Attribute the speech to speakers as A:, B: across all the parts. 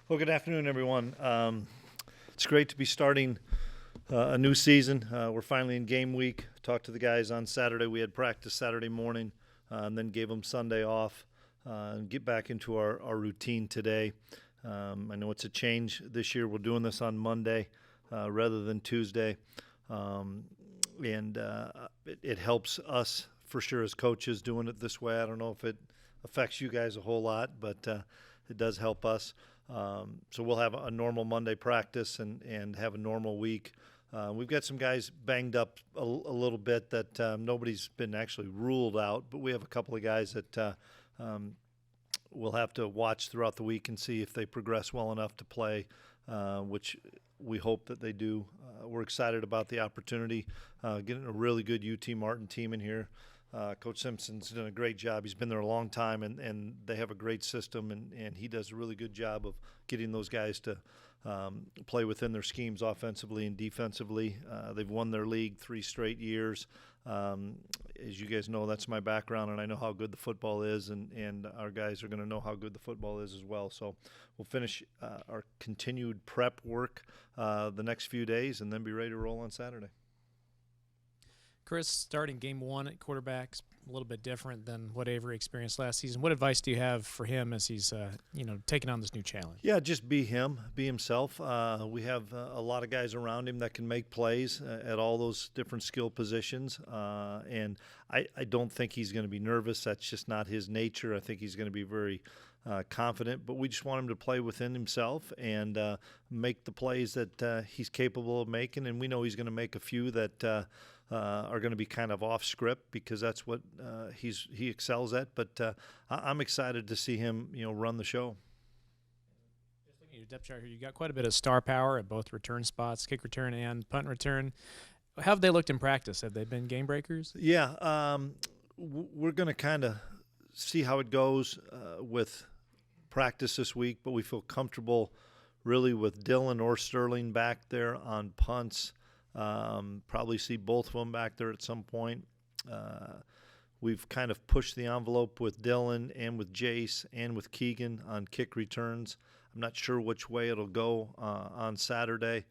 A: Well, good afternoon, everyone. It's great to be starting a new season. We're finally in game week. Talked to the guys on Saturday. We had practice Saturday morning and then gave them Sunday off and get back into our routine today. I know it's a change this year. We're doing this on Monday rather than Tuesday. It helps us for sure as coaches doing it this way. I don't know if it affects you guys a whole lot, but it does help us. So we'll have a normal Monday practice and have a normal week. We've got some guys banged up a little bit that nobody's been actually ruled out, but we have a couple of guys that we'll have to watch throughout the week and see if they progress well enough to play, which we hope that they do. We're excited about the opportunity, getting a really good UT Martin team in here. Coach Simpson's done a great job. He's been there a long time, and they have a great system, and he does a really good job of getting those guys to play within their schemes offensively and defensively. They've won their league 3 straight years. As you guys know, that's my background, and I know how good the football is, and our guys are going to know how good the football is as well. So we'll finish our continued prep work the next few days and then be ready to roll on Saturday.
B: Chris, starting game one at quarterback's a little bit different than what Avery experienced last season. What advice do you have for him as he's, taking on this new challenge?
A: Yeah, just be him, be himself. We have a lot of guys around him that can make plays at all those different skill positions, and I don't think he's going to be nervous. That's just not his nature. I think he's going to be very confident, but we just want him to play within himself and make the plays that he's capable of making, and we know he's going to make a few that are going to be kind of off script because that's what he excels at. But I'm excited to see him, run the show.
B: Just looking at your depth chart here, you got quite a bit of star power at both return spots, kick return and punt return. How have they looked in practice? Have they been game breakers?
A: Yeah, we're going to kind of see how it goes with practice this week, but we feel comfortable really with Dylan or Sterling back there on punts. Probably see both of them back there at some point. We've kind of pushed the envelope with Dylan and with Jace and with Keegan on kick returns. I'm not sure which way it'll go on Saturday,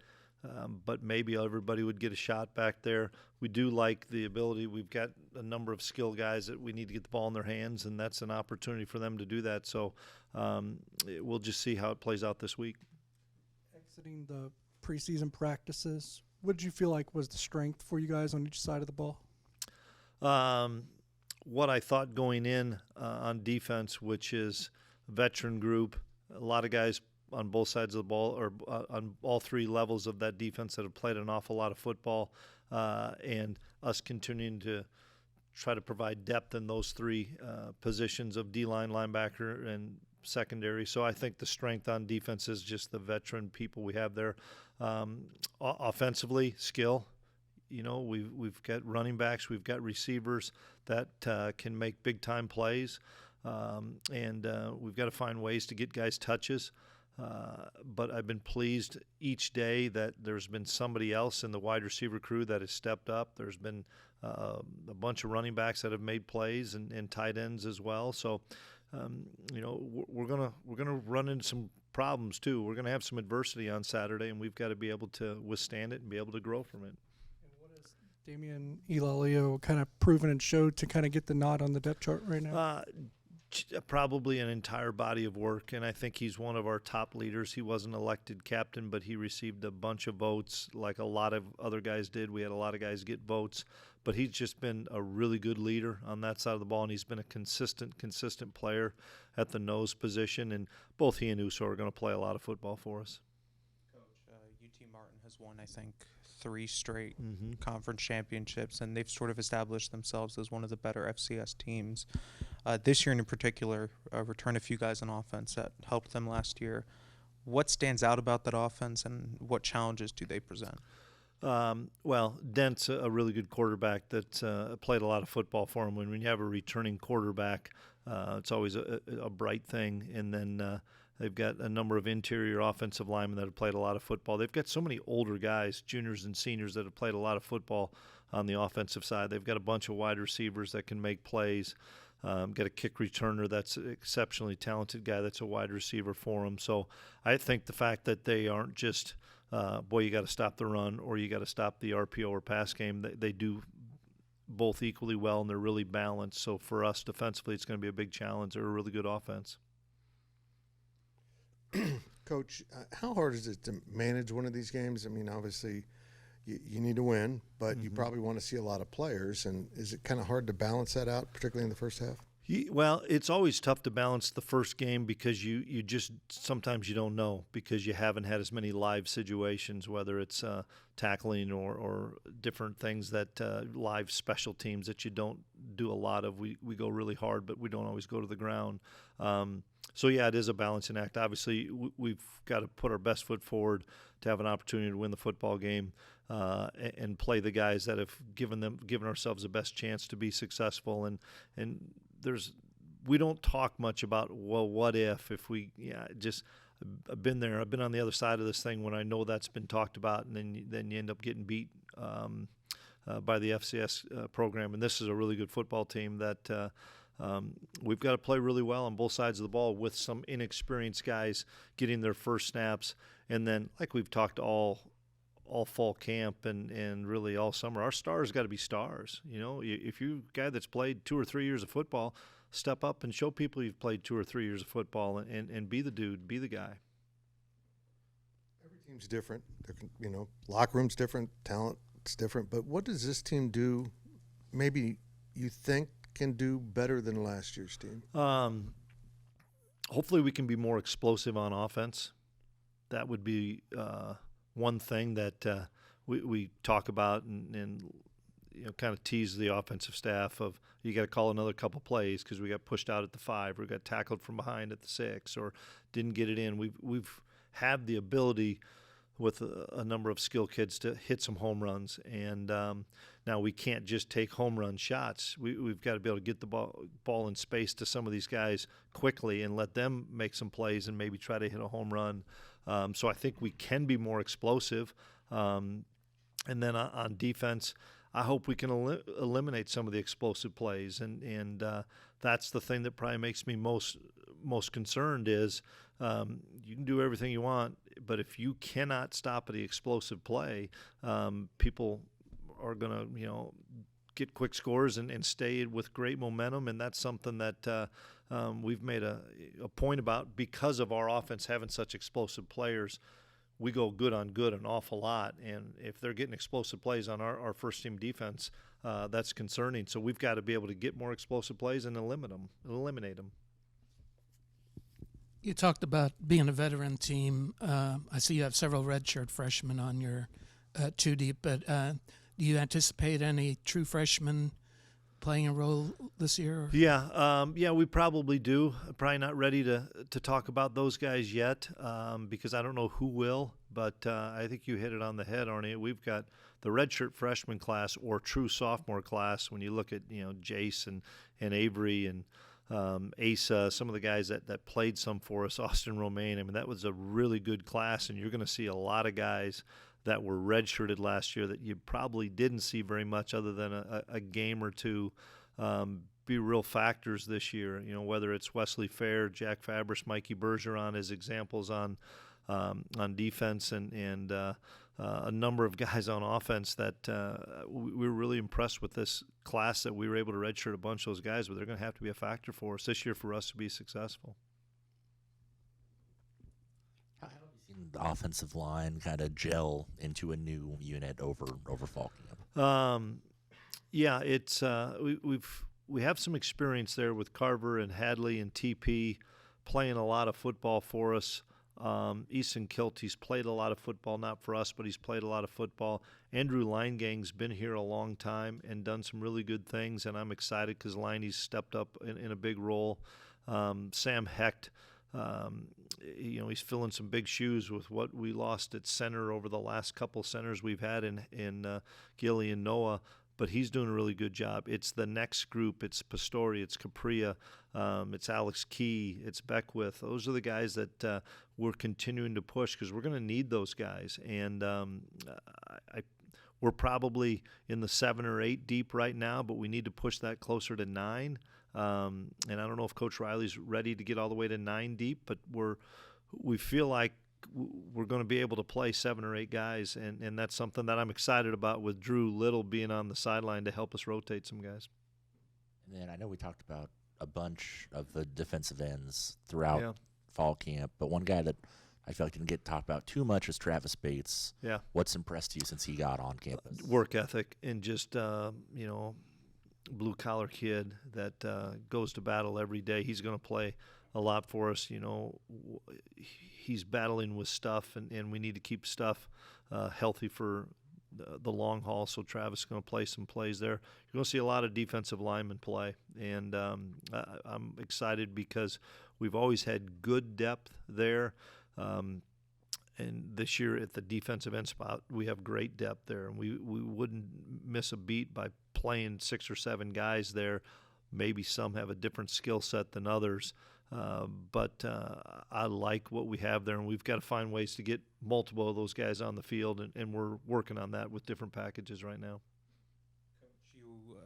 A: but maybe everybody would get a shot back there. We do like the ability. We've got a number of skill guys that we need to get the ball in their hands, and that's an opportunity for them to do that. So we'll just see how it plays out this week.
C: Exiting the preseason practices, what did you feel like was the strength for you guys on each side of the ball?
A: What I thought going in on defense, which is veteran group, a lot of guys on both sides of the ball or on all 3 levels of that defense that have played an awful lot of football, and us continuing to try to provide depth in those 3 positions of D-line, linebacker, and secondary. So I think the strength on defense is just the veteran people we have there. Offensively, skill. We've got running backs, we've got receivers that can make big-time plays, and we've got to find ways to get guys touches. But I've been pleased each day that there's been somebody else in the wide receiver crew that has stepped up. There's been a bunch of running backs that have made plays and tight ends as well. So, we're gonna run into some problems too. We're gonna have some adversity on Saturday, and we've got to be able to withstand it and be able to grow from it.
C: And what has Damian Elalio kind of proven and showed to kind of get the nod on the depth chart right now?
A: Probably an entire body of work, and I think he's one of our top leaders. He wasn't elected captain, but he received a bunch of votes like a lot of other guys did. We had a lot of guys get votes, but he's just been a really good leader on that side of the ball, and he's been a consistent player at the nose position, and both he and Uso are going to play a lot of football for us.
D: Coach, UT Martin has won, I think, 3 straight conference championships, and they've sort of established themselves as one of the better FCS teams. This year in particular, returned a few guys on offense that helped them last year. What stands out about that offense, and what challenges do they present?
A: Well, Dent's a really good quarterback that played a lot of football for him. When you have a returning quarterback, it's always a bright thing. And then they've got a number of interior offensive linemen that have played a lot of football. They've got so many older guys, juniors and seniors, that have played a lot of football on the offensive side. They've got a bunch of wide receivers that can make plays. Got a kick returner that's an exceptionally talented guy that's a wide receiver for them. So I think the fact that they aren't just, boy, you got to stop the run or you got to stop the RPO or pass game, they do both equally well, and they're really balanced. So for us defensively, it's going to be a big challenge. They're a really good offense.
E: Coach, how hard is it to manage one of these games? I mean, obviously, you need to win, but you probably want to see a lot of players. And is it kind of hard to balance that out, particularly in the first half?
A: Well, it's always tough to balance the first game because you just sometimes you don't know because you haven't had as many live situations, whether it's tackling or different things that live special teams that you don't do a lot of. We go really hard, but we don't always go to the ground. So, yeah, it is a balancing act. Obviously, we've got to put our best foot forward to have an opportunity to win the football game and play the guys that have given ourselves the best chance to be successful. And we don't talk much about, well, what if we I've been there. I've been on the other side of this thing when I know that's been talked about, and then you end up getting beat by the FCS program. And this is a really good football team that we've got to play really well on both sides of the ball with some inexperienced guys getting their first snaps. And then, like we've talked all fall camp and really all summer, our stars got to be stars. You know, if you're a guy that's played 2 or 3 years of football, step up and show people you've played 2 or 3 years of football and be the dude, be the guy.
E: Every team's different. Locker room's different, talent's different. But what does this team do, maybe you think can do better than last year's team?
A: Hopefully we can be more explosive on offense. That would be one thing that we talk about and kind of tease the offensive staff of, you got to call another couple plays because we got pushed out at the 5 or got tackled from behind at the 6 or didn't get it in. We've had the ability with a number of skill kids to hit some home runs, and now we can't just take home run shots. We've got to be able to get the ball in space to some of these guys quickly and let them make some plays and maybe try to hit a home run. So I think we can be more explosive. And then on defense, I hope we can eliminate some of the explosive plays. And that's the thing that probably makes me most concerned is you can do everything you want, but if you cannot stop the explosive play, people are going to, get quick scores and stay with great momentum. And that's something that we've made a point about because of our offense having such explosive players. We go good on good an awful lot. And if they're getting explosive plays on our first-team defense, that's concerning. So we've got to be able to get more explosive plays and eliminate them.
F: You talked about being a veteran team. I see you have several redshirt freshmen on your 2 deep, but do you anticipate any true freshmen playing a role this year?
A: Yeah, we probably do. Probably not ready to talk about those guys yet because I don't know who will, but I think you hit it on the head, Arnie. We've got the redshirt freshman class or true sophomore class when you look at, Jace and Avery and Asa, some of the guys that played some for us, Austin Romaine. I mean, that was a really good class, and you're going to see a lot of guys that were redshirted last year that you probably didn't see very much other than a game or two be real factors this year. Whether it's Wesley Fair, Jack Fabris, Mikey Bergeron as examples on defense and a number of guys on offense that we were really impressed with this class that we were able to redshirt a bunch of those guys, but they're going to have to be a factor for us this year for us to be successful.
G: How have you seen the offensive line kind of gel into a new unit over fall camp?
A: Yeah, it's we have some experience there with Carver and Hadley and TP playing a lot of football for us. Easton Kilty's played a lot of football, not for us, but he's played a lot of football. Andrew Linegang been here a long time and done some really good things, and I'm excited because Liney's stepped up in a big role. Sam Hecht, he's filling some big shoes with what we lost at center over the last couple centers we've had in Gilly and Noah, but he's doing a really good job. It's the next group. It's Pastori, it's Capria, it's Alex Key, it's Beckwith. Those are the guys that we're continuing to push because we're going to need those guys. And we're probably in the 7 or 8 deep right now, but we need to push that closer to 9. And I don't know if Coach Riley's ready to get all the way to 9 deep, but we feel like we're going to be able to play 7 or 8 guys, and that's something that I'm excited about with Drew Little being on the sideline to help us rotate some guys.
G: And then I know we talked about a bunch of the defensive ends throughout fall camp, but one guy that I feel like didn't get talked about too much is Travis Bates.
A: Yeah.
G: What's impressed you since he got on campus?
A: Work ethic and just, blue-collar kid that goes to battle every day. He's going to play a lot for us. He's battling with stuff, and we need to keep stuff healthy for the long haul. So Travis is going to play some plays there. You're going to see a lot of defensive linemen play, and I'm excited because we've always had good depth there. And this year at the defensive end spot, we have great depth there, and we wouldn't miss a beat by playing 6 or 7 guys there. Maybe some have a different skill set than others, but I like what we have there, and we've got to find ways to get multiple of those guys on the field, and we're working on that with different packages right now.
D: Coach, you,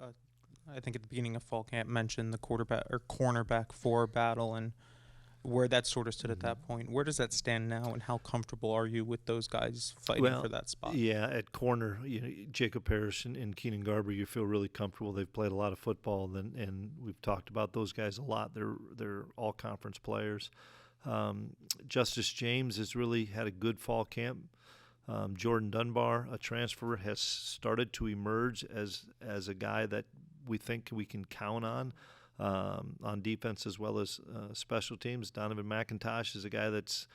D: I think at the beginning of fall camp, mentioned the quarterback or cornerback 4 battle and where that sort of stood at that point. Where does that stand now, and how comfortable are you with those guys fighting for that spot?
A: Yeah, at corner, Jacob Parrish and Keenan Garber, you feel really comfortable. They've played a lot of football, and we've talked about those guys a lot. They're all conference players. Justice James has really had a good fall camp. Jordan Dunbar, a transfer, has started to emerge as a guy that we think we can count on defense as well as special teams. Donovan McIntosh is a guy that's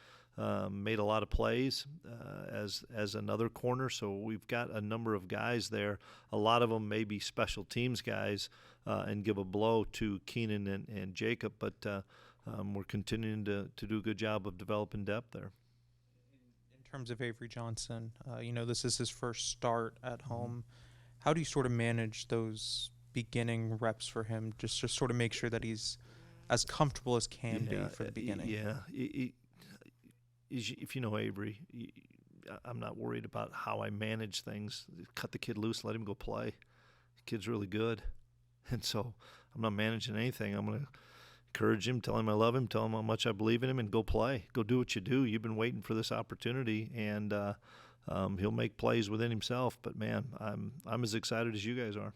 A: made a lot of plays as another corner. So we've got a number of guys there. A lot of them may be special teams guys and give a blow to Keenan and Jacob, but we're continuing to do a good job of developing depth there.
D: In terms of Avery Johnson, this is his first start at home. How do you sort of manage those beginning reps for him, just to sort of make sure that he's as comfortable as can be for the beginning?
A: Yeah. If you know Avery, I'm not worried about how I manage things. Cut the kid loose, let him go play. The kid's really good. And so I'm not managing anything. I'm going to encourage him, tell him I love him, tell him how much I believe in him, and go play. Go do what you do. You've been waiting for this opportunity, and he'll make plays within himself. But, man, I'm as excited as you guys are.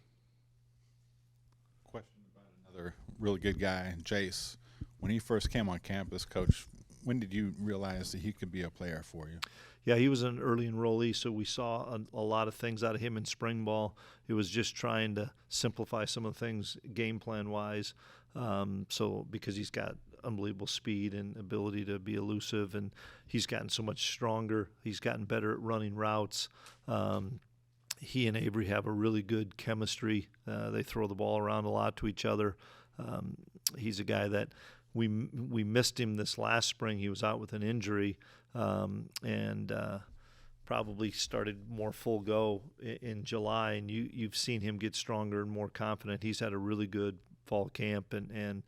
H: Question about another really good guy, Jace. When he first came on campus, Coach, when did you realize that he could be a player for you?
A: Yeah, he was an early enrollee, so we saw a lot of things out of him in spring ball. It was just trying to simplify some of the things game plan-wise. So because he's got unbelievable speed and ability to be elusive, and he's gotten so much stronger. He's gotten better at running routes. He and Avery have a really good chemistry. They throw the ball around a lot to each other. He's a guy that we missed him this last spring. He was out with an injury, and probably started more full go in July. And you've seen him get stronger and more confident. He's had a really good fall camp, and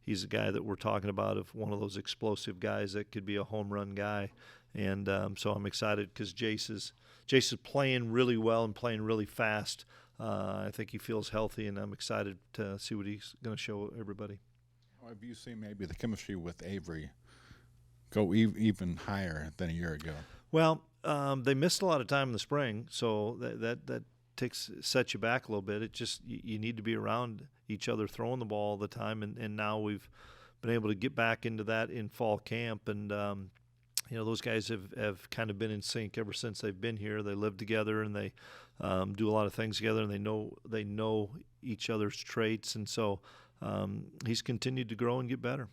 A: he's a guy that we're talking about of one of those explosive guys that could be a home run guy. And so I'm excited because Jace is playing really well and playing really fast. I think he feels healthy, and I'm excited to see what he's going to show everybody.
H: How have you seen maybe the chemistry with Avery go even higher than a year ago?
A: Well, they missed a lot of time in the spring, so that sets you back a little bit. It just you need to be around each other throwing the ball all the time, and now we've been able to get back into that in fall camp, and those guys have kind of been in sync ever since they've been here. They live together, and they do a lot of things together, and they know each other's traits, and so he's continued to grow and get better.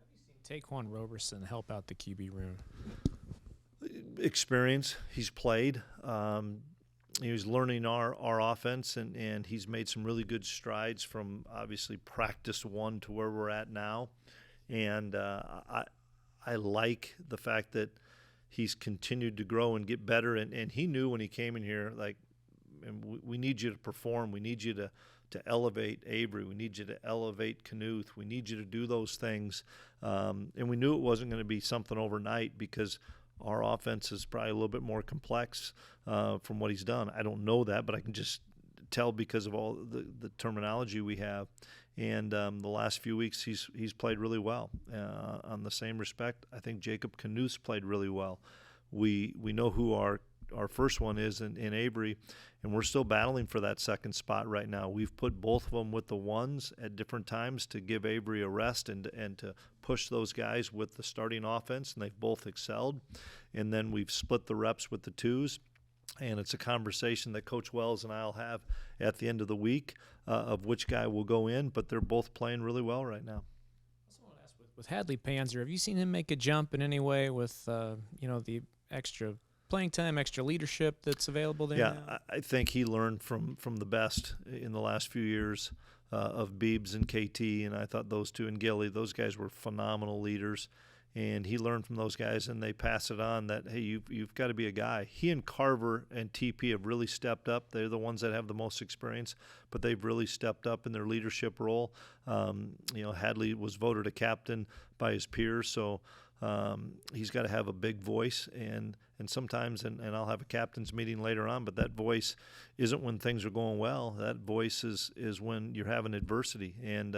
B: Have you seen Taquan Roberson help out the QB room?
A: Experience. He's played. He was learning our offense, and he's made some really good strides from obviously practice 1 to where we're at now. And I like the fact that he's continued to grow and get better. And he knew when he came in here, we need you to perform. We need you to elevate Avery. We need you to elevate Knuth. We need you to do those things. And we knew it wasn't going to be something overnight because our offense is probably a little bit more complex from what he's done. I don't know that, but I can just tell because of all the terminology we have. And the last few weeks, he's played really well. On the same respect, I think Jacob Knuth's played really well. We know who our first one is in Avery, and we're still battling for that second spot right now. We've put both of them with the ones at different times to give Avery a rest and to push those guys with the starting offense, and they've both excelled. And then we've split the reps with the twos. And it's a conversation that Coach Wells and I'll have at the end of the week of which guy will go in, but they're both playing really well right now.
B: I also want to ask, with Hadley Panzer, have you seen him make a jump in any way with the extra playing time, extra leadership that's available there?
A: Yeah,
B: now?
A: I think he learned from the best in the last few years of Beebs and KT, and I thought those two and Gilly, those guys were phenomenal leaders. And he learned from those guys, and they pass it on that, hey, you've got to be a guy. He and Carver and TP have really stepped up. They're the ones that have the most experience, but they've really stepped up in their leadership role. Hadley was voted a captain by his peers, so he's got to have a big voice. And sometimes, and I'll have a captain's meeting later on, but that voice isn't when things are going well. That voice is when you're having adversity. And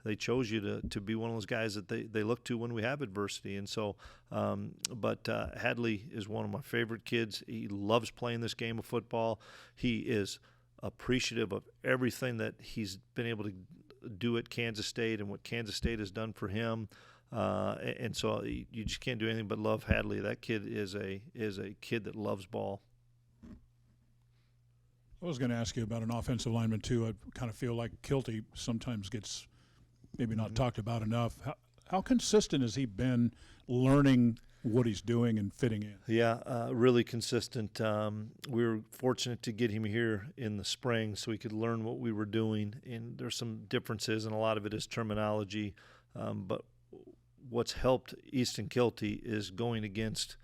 A: they chose you to be one of those guys that they look to when we have adversity. And so, but Hadley is one of my favorite kids. He loves playing this game of football. He is appreciative of everything that he's been able to do at Kansas State and what Kansas State has done for him. And so you just can't do anything but love Hadley. That kid is a kid that loves ball.
I: I was going to ask you about an offensive lineman too. I kind of feel like Kilty sometimes gets maybe not talked about enough. How consistent has he been learning what he's doing and fitting in?
A: Yeah, really consistent. We were fortunate to get him here in the spring so he could learn what we were doing. And there's some differences, and a lot of it is terminology. But what's helped Easton Kilty is going against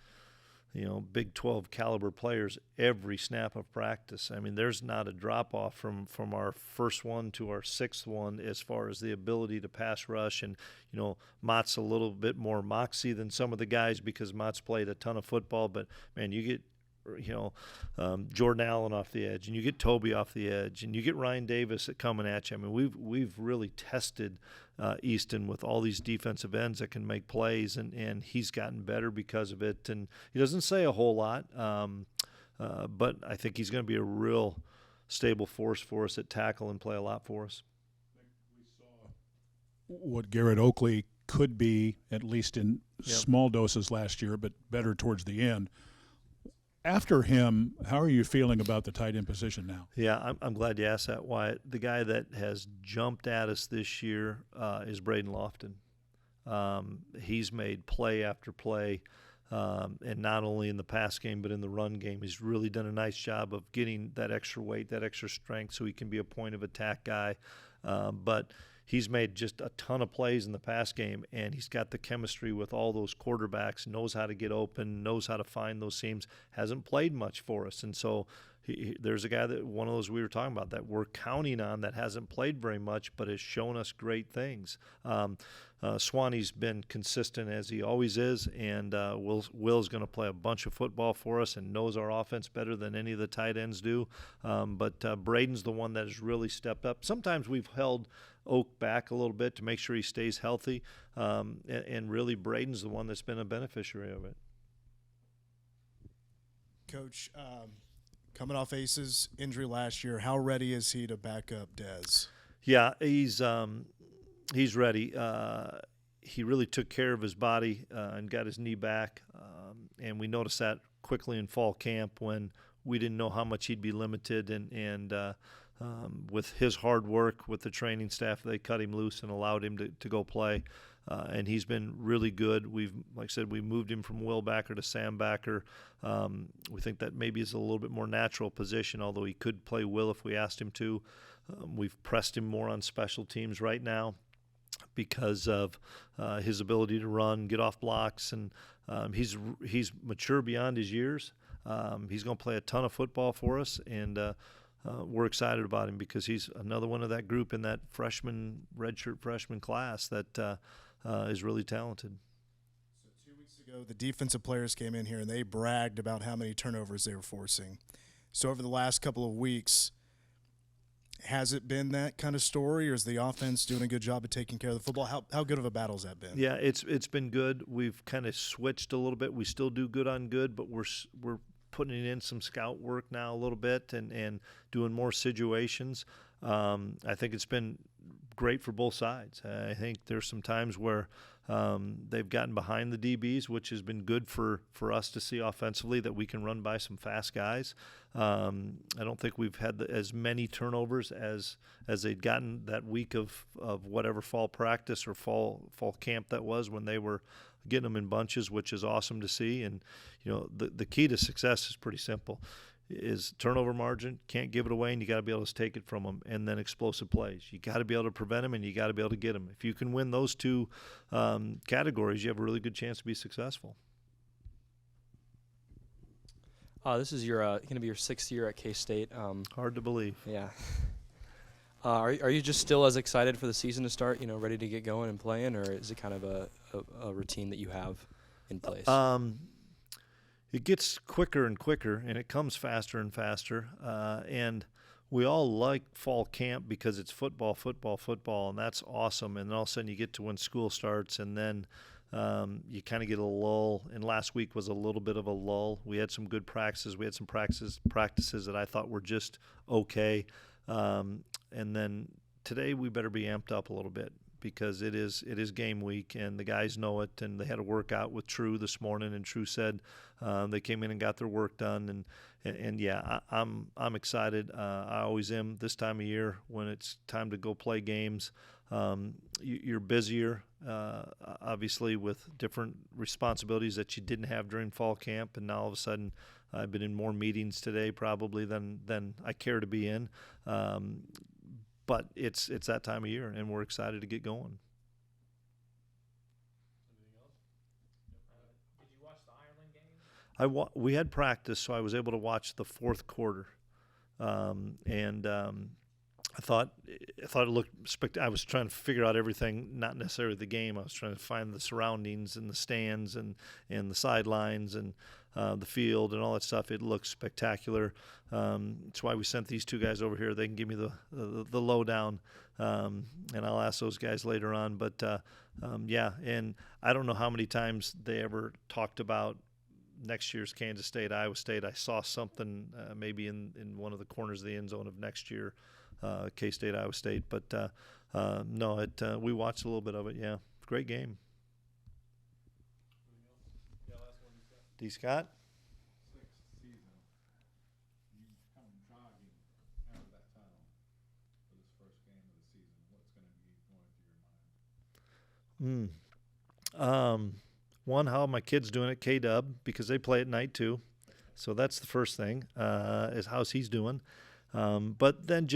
A: Big 12 caliber players every snap of practice. I mean, there's not a drop off from our first one to our sixth one as far as the ability to pass rush. And Mott's a little bit more moxie than some of the guys because Mott's played a ton of football. But man, you get Jordan Allen off the edge, and you get Toby off the edge, and you get Ryan Davis coming at you. I mean, we've really tested Easton with all these defensive ends that can make plays, and he's gotten better because of it. And he doesn't say a whole lot, but I think he's going to be a real stable force for us at tackle and play a lot for us.
I: We saw what Garrett Oakley could be, at least in small doses last year, but better towards the end. After him, how are you feeling about the tight end position now?
A: Yeah, I'm glad you asked that, Wyatt. The guy that has jumped at us this year is Braden Lofton. He's made play after play, and not only in the pass game but in the run game. He's really done a nice job of getting that extra weight, that extra strength, so he can be a point of attack guy. But he's made just a ton of plays in the pass game, and he's got the chemistry with all those quarterbacks, knows how to get open, knows how to find those seams, hasn't played much for us. And so there's a guy one of those we were talking about that we're counting on that hasn't played very much but has shown us great things. Swanee's been consistent as he always is, and Will's going to play a bunch of football for us and knows our offense better than any of the tight ends do. But Braden's the one that has really stepped up. Sometimes we've held Oak back a little bit to make sure he stays healthy, and really Braden's the one that's been a beneficiary of it.
J: Coach, coming off Ace's injury last year, how ready is he to back up Dez?
A: Yeah, he's ready. He really took care of his body and got his knee back, and we noticed that quickly in fall camp when we didn't know how much he'd be limited, and with his hard work with the training staff, they cut him loose and allowed him to go play. And he's been really good. Like I said, we moved him from Will Backer to Sam Backer. We think that maybe is a little bit more natural position, although he could play Will if we asked him to. We've pressed him more on special teams right now because of his ability to run, get off blocks, and he's mature beyond his years. He's going to play a ton of football for us, and we're excited about him because he's another one of that group in that redshirt freshman class that is really talented.
J: So 2 weeks ago, the defensive players came in here and they bragged about how many turnovers they were forcing. So over the last couple of weeks, Has it been that kind of story, or is the offense doing a good job of taking care of the football? How good of a battle has that been?
A: Yeah, it's been good. We've kind of switched a little bit. We still do good on good, but we're putting in some scout work now a little bit and doing more situations. I think it's been great for both sides. I think there's some times where they've gotten behind the DBs, which has been good for us to see offensively that we can run by some fast guys. I don't think we've had as many turnovers as they'd gotten that week of whatever fall practice or fall camp that was when they were getting them in bunches, which is awesome to see. And the key to success is pretty simple. Is turnover margin, can't give it away, and you got to be able to take it from them, and then explosive plays. You got to be able to prevent them, and you got to be able to get them. If you can win those two categories, you have a really good chance to be successful.
K: This is your going to be your 6th year at K-State.
A: Hard to believe.
K: Yeah. Are you just still as excited for the season to start? Ready to get going and playing, or is it kind of a routine that you have in place?
A: It gets quicker and quicker, and it comes faster and faster. And we all like fall camp because it's football, and that's awesome. And then all of a sudden you get to when school starts, and then you kind of get a lull. And last week was a little bit of a lull. We had some good practices. We had some practices that I thought were just okay. And then today we better be amped up a little bit, because it is game week, and the guys know it. And they had a workout with True this morning, and True said they came in and got their work done. And yeah, I'm excited. I always am this time of year when it's time to go play games. You're busier, obviously, with different responsibilities that you didn't have during fall camp, and now all of a sudden I've been in more meetings today probably than I care to be in. But it's that time of year, and we're excited to get going.
B: Did you watch the Ireland game?
A: We had practice, so I was able to watch the fourth quarter, and I thought it looked I was trying to figure out everything, not necessarily the game. I was trying to find the surroundings and the stands and the sidelines and the field and all that stuff. It looked spectacular. That's why we sent these two guys over here. They can give me the lowdown, and I'll ask those guys later on. But yeah, and I don't know how many times they ever talked about next year's Kansas State, Iowa State. I saw something maybe in one of the corners of the end zone of next year, K-State, Iowa State. But no, we watched a little bit of it. Yeah, great game. D. Scott?
H: 6th season. You come jogging out of that tunnel for this first game of the season. What's going to be going through your mind?
A: One, how are my kids doing at K-Dub, because they play at night too. So that's the first thing, is how's he's doing. But then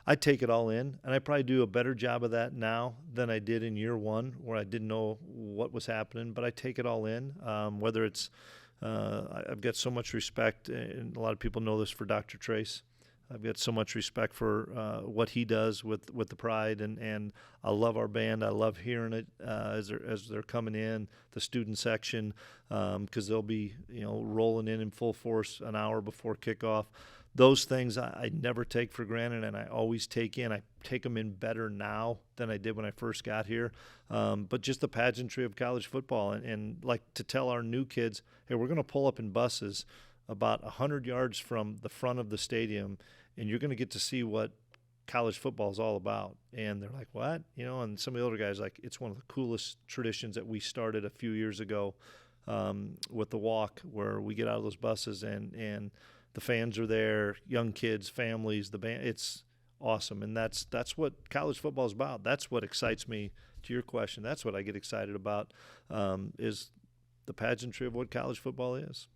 A: I take it all in, and I probably do a better job of that now than I did in year one, where I didn't know what was happening, but I take it all in. Whether it's I've got so much respect, and a lot of people know this, for Dr. Trace. I've got so much respect for what he does with the Pride, and I love our band. I love hearing it as they're coming in, the student section, because they'll be rolling in full force an hour before kickoff. Those things I never take for granted, and I always take in. I take them in better now than I did when I first got here. But just the pageantry of college football, and like to tell our new kids, hey, we're going to pull up in buses about 100 yards from the front of the stadium, and you're going to get to see what college football is all about. And they're like, what? And some of the older guys like, it's one of the coolest traditions that we started a few years ago with the walk, where we get out of those buses and the fans are there, young kids, families, the band. It's awesome, and that's what college football is about. That's what excites me. To your question, that's what I get excited about, is the pageantry of what college football is.